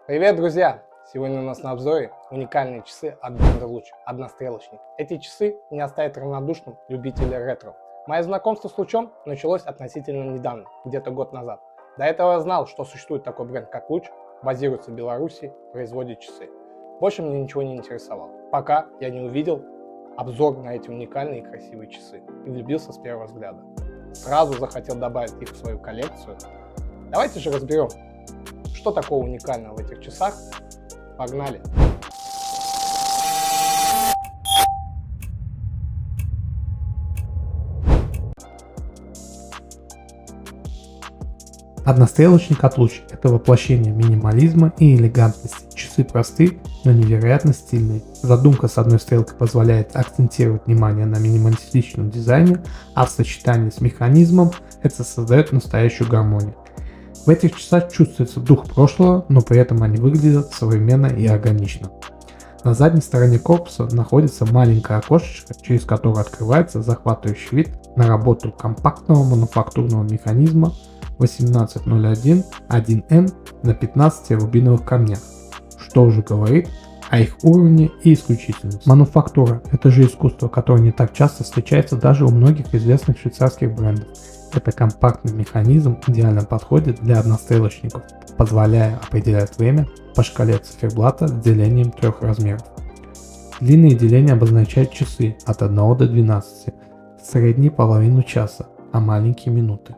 Привет, друзья! Сегодня у нас на обзоре уникальные часы от бренда Луч, однострелочник. Эти часы не оставят равнодушным любителей ретро. Мое знакомство с Лучом началось относительно недавно, где-то год назад. До этого я знал, что существует такой бренд, как Луч, базируется в Беларуси, производит часы. Больше мне ничего не интересовало, пока я не увидел обзор на эти уникальные и красивые часы и влюбился с первого взгляда. Сразу захотел добавить их в свою коллекцию. Давайте же разберем, что такого уникального в этих часах. Погнали! Однострелочник от Луч – это воплощение минимализма и элегантности. Часы просты, но невероятно стильные. Задумка с одной стрелкой позволяет акцентировать внимание на минималистичном дизайне, а в сочетании с механизмом это создает настоящую гармонию. В этих часах чувствуется дух прошлого, но при этом они выглядят современно и органично. На задней стороне корпуса находится маленькое окошечко, через которое открывается захватывающий вид на работу компактного мануфактурного механизма 1801 1N на 15 рубиновых камнях, что уже говорит о их уровне и исключительности. Мануфактура – это же искусство, которое не так часто встречается даже у многих известных швейцарских брендов. Это компактный механизм идеально подходит для однострелочников, позволяя определять время по шкале циферблата с делением 3 размеров. Длинные деления обозначают часы от 1 до 12, средние половину часа, а маленькие минуты.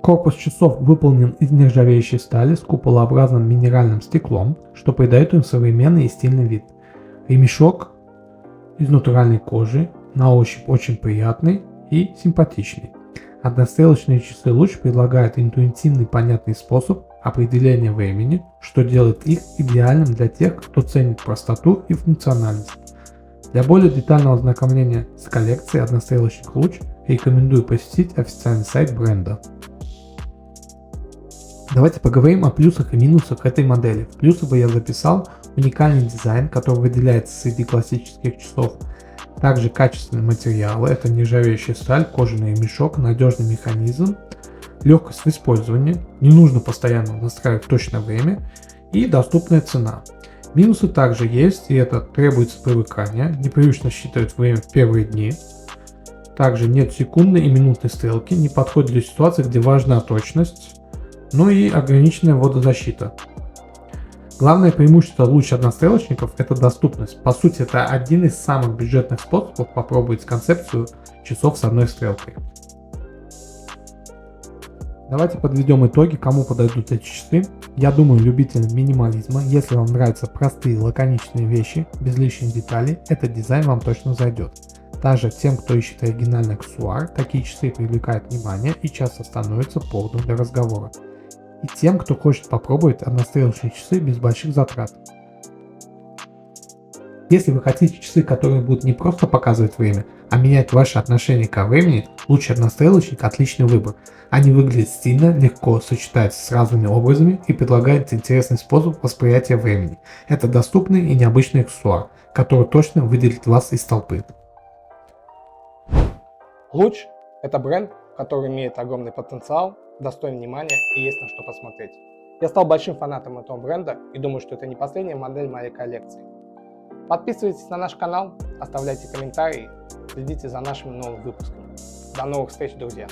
Корпус часов выполнен из нержавеющей стали с куполообразным минеральным стеклом, что придает им современный и стильный вид. Ремешок из натуральной кожи, на ощупь очень приятный и симпатичный. Однострелочные часы Луч предлагают интуитивный понятный способ определения времени, что делает их идеальным для тех, кто ценит простоту и функциональность. Для более детального ознакомления с коллекцией однострелочных Луч рекомендую посетить официальный сайт бренда. Давайте поговорим о плюсах и минусах этой модели. В плюсы бы я записал уникальный дизайн, который выделяется среди классических часов. Также качественные материалы, это нержавеющая сталь, кожаный ремешок, надежный механизм, легкость в использовании, не нужно постоянно настраивать точное время и доступная цена. Минусы также есть, и это требуется привыкание, непривычно считывать время в первые дни. Также нет секундной и минутной стрелки, не подходит для ситуации, где важна точность, ну и ограниченная водозащита. Главное преимущество Луч однострелочников – это доступность. По сути, это один из самых бюджетных способов попробовать концепцию часов с одной стрелкой. Давайте подведем итоги, кому подойдут эти часы. Я думаю, любителям минимализма, если вам нравятся простые лаконичные вещи, без лишних деталей, этот дизайн вам точно зайдет. Также тем, кто ищет оригинальный аксессуар, такие часы привлекают внимание и часто становятся поводом для разговора. И тем, кто хочет попробовать однострелочные часы без больших затрат. Если вы хотите часы, которые будут не просто показывать время, а менять ваше отношение ко времени, Луч однострелочник – отличный выбор. Они выглядят стильно, легко сочетаются с разными образами и предлагают интересный способ восприятия времени. Это доступный и необычный аксессуар, который точно выделит вас из толпы. Луч – это бренд, который имеет огромный потенциал, достоин внимания и есть на что посмотреть. Я стал большим фанатом этого бренда и думаю, что это не последняя модель моей коллекции. Подписывайтесь на наш канал, оставляйте комментарии, следите за нашими новыми выпусками. До новых встреч, друзья!